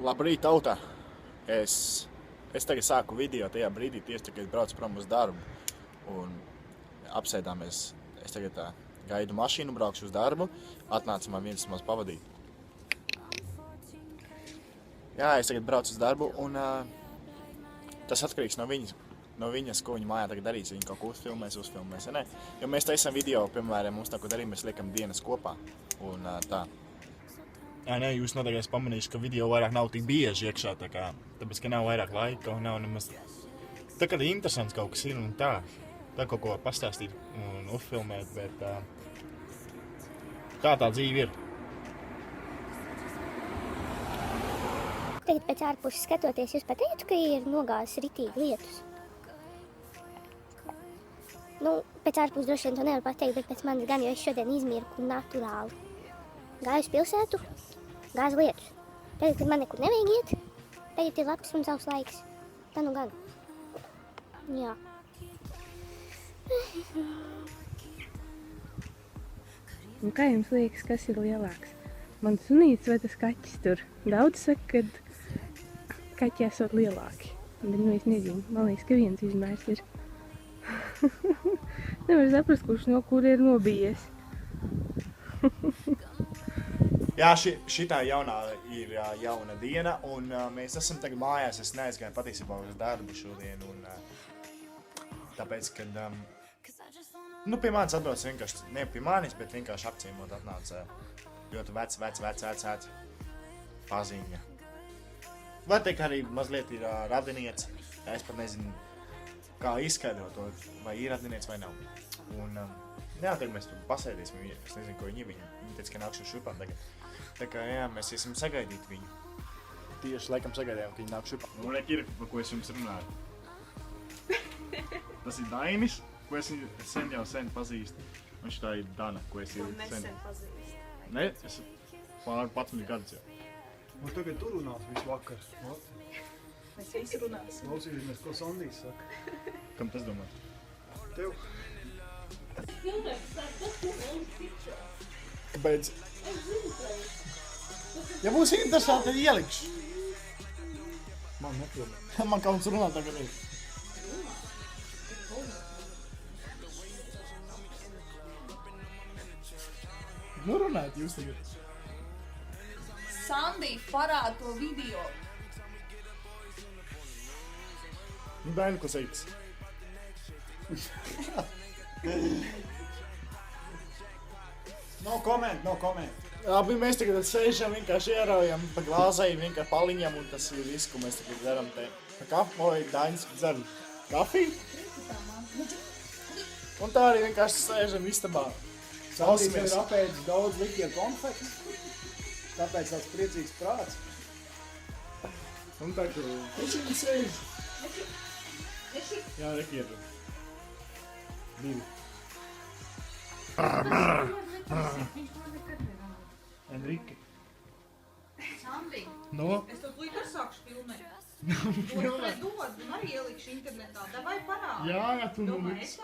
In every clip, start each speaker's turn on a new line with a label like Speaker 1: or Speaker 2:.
Speaker 1: Labrīt, tautā! Es tagad sāku video tajā brīdī, tieši kad braucu prom uz darbu. Un apsēdāmies. Es tagad gaidu mašīnu, braukšu uz darbu. Atnāca man viens maz pavadīt. Jā, es tagad braucu uz darbu un tas atkarīgs no viņas, ko viņa mājā tagad darīs. Viņa kaut ko uzfilmēs, ja ne? Jo mēs taisām video, piemēram, mums tā ko darīt, mēs liekam dienas kopā. Un tā. Jā, ne, jūs noteikti esat pamanījuši, ka video vairāk nav tik bieži iekšā, tāpēc, ka nav vairāk laika un nav nemaz... Tā kā interesants kaut kas ir un tā kaut ko pastāstīt un uzfilmēt, bet tā dzīve ir.
Speaker 2: Tagad pēc ārpuses skatoties, jūs pateicu, ka ir nogāzis ritīgi lietus. Nu, pēc ārpuses droši vien to nevar pateikt, bet pēc manis gan, jo es šodien izmirku naturāli. Gāju uz pilsētu, gāzu lietus. Tagad, kad man nekur nevajag iet, tagad ir labs un savs laiks. Tā nu gan. Jā.
Speaker 3: Un kā jums liekas, kas ir lielāks? Man sunīts vai tas kaķis tur? Daudz saka, ka kaķi esot lielāki. Bet nu es nezinu, man liekas, ka viens izmērs ir. Nevar saprast, kurš no kur ir nobijies.
Speaker 1: Jā, šitā ir jauna diena, un mēs esam tagad mājās. Es neaizgāju patiesībā uz darbu šodien, un tāpēc, kad pie manis atbrauc vienkārši, ne pie manis, bet vienkārši apciemot atnāca ļoti vec paziņa. Var teikt, arī mazliet ir radiniece. Es pat nezinu, kā izskaidrot to, vai ir radiniece vai nav. Un jā, tagad mēs tur pasēdīsim, es nezinu, ko viņa teica, ka nākšu šurpā tagad. Tā kā jā, mēs esam sagaidīt viņu. Tieši laikam sagaidījām, ka viņa nāk šurpā. Nu, ir, par ko es jums runāju. Tas ir Dainis, ko es sen pazīstu. Un šitā ir Dana, ko es jau sen
Speaker 4: pazīstu.
Speaker 1: Ne, es pār 11 gadus jau.
Speaker 5: Mums tagad tur runās visu vakar.
Speaker 4: Mēs visi runāsim.
Speaker 5: Klausīsimies, ko Sandijs saka.
Speaker 1: Kam tas domā?
Speaker 5: Tev?
Speaker 1: Kāpēc? Ja būs interesanti, tad ielikšu.
Speaker 5: Man neprobēm.
Speaker 1: Man kauns runā tagad ir. Nu runājat jūs tagad.
Speaker 4: Sandī, parāda to video.
Speaker 1: Nu, Daini, ko seiks?
Speaker 5: No comment.
Speaker 1: Labi, mēs tagad sēžam, vienkārši ieraujam pa glāzei, vienkārši paliņam, un tas ir viss, ko mēs tagad dzeram te. Dainis dzer kafiju. Un tā arī vienkārši sēžam istabā.
Speaker 5: Sandijs ir apēdis daudz likiem konfekts. Tāpēc tāds priecīgs prāts.
Speaker 1: Un tā, ka viņš sēž. Jā, reki ir. Divi. Enrique.
Speaker 4: Sandī,
Speaker 1: No?
Speaker 4: es to tūlīt sākšu filmēt. Otrai dod, un arī ielikšu internetā. Davai parādi.
Speaker 1: Jā, tu nu
Speaker 4: Domā,
Speaker 1: liks.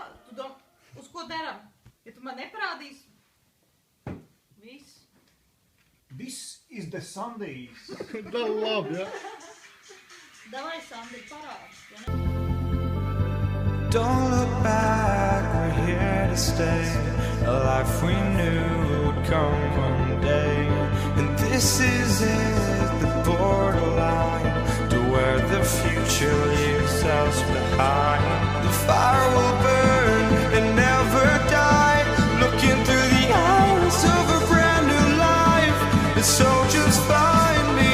Speaker 4: uz ko deram? Ja tu man neparādīsi, viss.
Speaker 5: This is the Sandijs.
Speaker 1: Tā labi, jā.
Speaker 4: Davai, Sandī, parādi.
Speaker 6: Don't look back, we're here to stay. A life we knew would come one day. And this is it, the borderline to where the future leaves us behind. The fire will burn and never die. Looking through the eyes of a brand new life. And so just find me.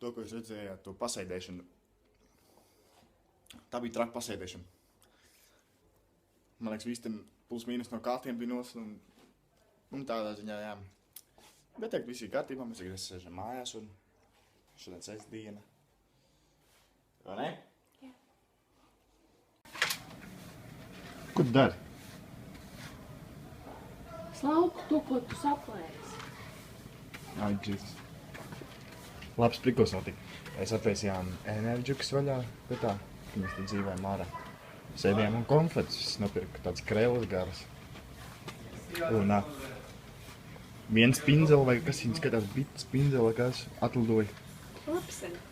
Speaker 1: To, ko jūs redzējāt, to pasēdēšanu. Tā bija traka pasēdēšana. Man liekas, visi ten plus mīnus no kārtiem bija nos un tādā ziņā, jā. Bet teikt, visi ir kārtībā, mēs tagad sēžam mājās un šodien sestdiena. Vai ne?
Speaker 3: Jā.
Speaker 1: Ko tu dari?
Speaker 3: Slauku to, ko tu saplēsi.
Speaker 1: Ai, džis. Labs prikos notika. Es atveicījām enerģukas vaļā, bet tā, ka mēs te dzīvējam ārā. Sēdījām un konfetes, nopirku tāds krēlis garas. Un Viens pinzeli vai kas viņa skatās, bites pinzeli, kas atlidoja.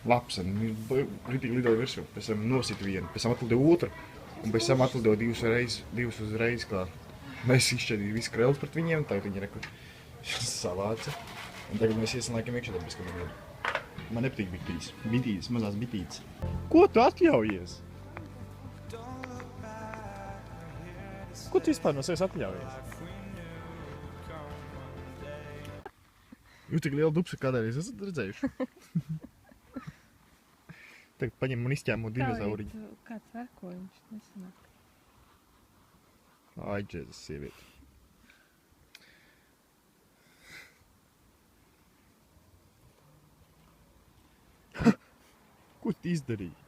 Speaker 1: Lapseni, kritīgi lidoja virsū, pēc tam nosit vienu, pēc tam atlidoja otru, un pēc tam atlidoja divus uzreiz, kā mēs izšķēdīja visu krēlus pret viņiem, tagad viņi reku savāca, un tagad mēs iesim laikam iekšā dabis, ka man nepatīk bitītes, mazās bitītes. Ko tu atļaujies? Ko tu vispār no sevis atļaujies? Jūs tik lielu dupsu kādreiz esat redzējuši? Tagad paņem un izķēmu dinozauriņu.
Speaker 3: Kāds vēkojiņš nesanāk.
Speaker 1: Ai, džēzes sievieti. Ko tu izdarīji?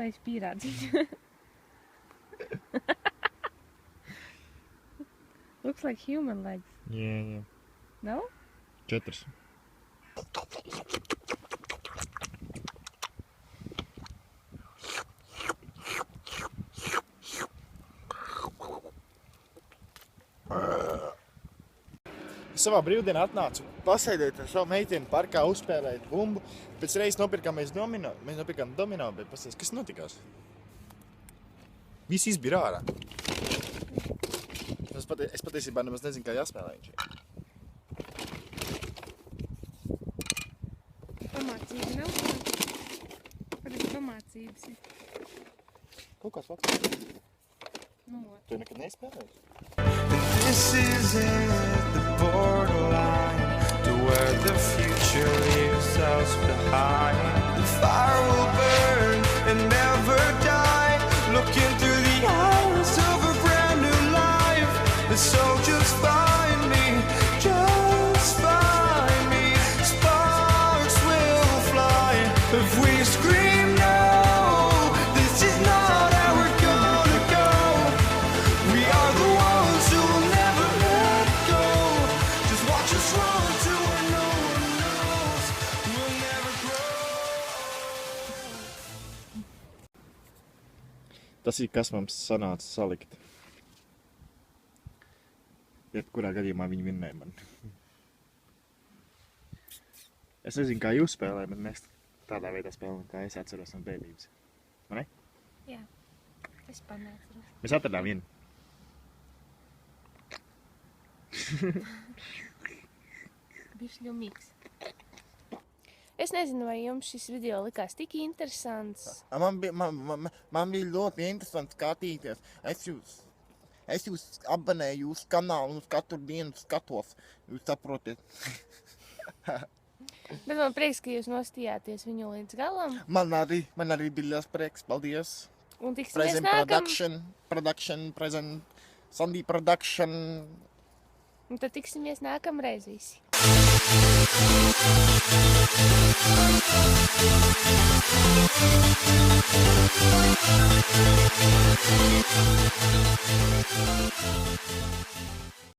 Speaker 3: Tais pīrādziņš. Looks like human legs.
Speaker 1: Jā.
Speaker 3: No?
Speaker 1: 4. Savā brīvdienā atnācu pasēdēt ar savu meiteni parkā, uzspēlēt bumbu. Pēc reizes nopirkām domino. Mēs nopirkām domino, bet pasēs, kas notikās? Viss izbira ārā. Es patiesībā nemaz nezinu, kā jāspēlē viņš.
Speaker 3: Pamācība nav kāda. Kādas pamācības ir?
Speaker 1: Kaut kāds vecāks.
Speaker 3: Nu,
Speaker 1: Tu nekad neizspēlēji?
Speaker 6: This is it, the borderline to where the future leaves us behind. The fire will burn and never die, looking through the eyes of a brand new life. And so just find me, sparks will fly if we scream no. This is not how we're gonna go. We are the ones who will never let go. Just watch us run to where no one knows. We'll never grow.
Speaker 1: Tas ir, kas mums sanāca salikt. Bet kurā gadījumā viņi vinnēja man. Es nezinu, kā jūs spēlējat, bet mēs tādā veidā spēlējam, kā es atceros no bērnības. Vai ne?
Speaker 3: jā. Es panācu.
Speaker 1: Mēs atradām vienu.
Speaker 3: Bišļumīgs. Es nezinu, vai jums šis video likās tik interesants.
Speaker 7: Man bija ļoti interesanti skatīties. Es jūs abonēju jūsu kanālu un katru dienu skatos. Jūs saprotiet?
Speaker 3: Bet man prieks, ka jūs nostījāties viņu līdz galam.
Speaker 7: Man arī bija liels prieks. Paldies.
Speaker 3: Un tiksimies
Speaker 7: Present Sandy Production.
Speaker 3: Un tad tiksimies nākamreiz visi.
Speaker 6: We'll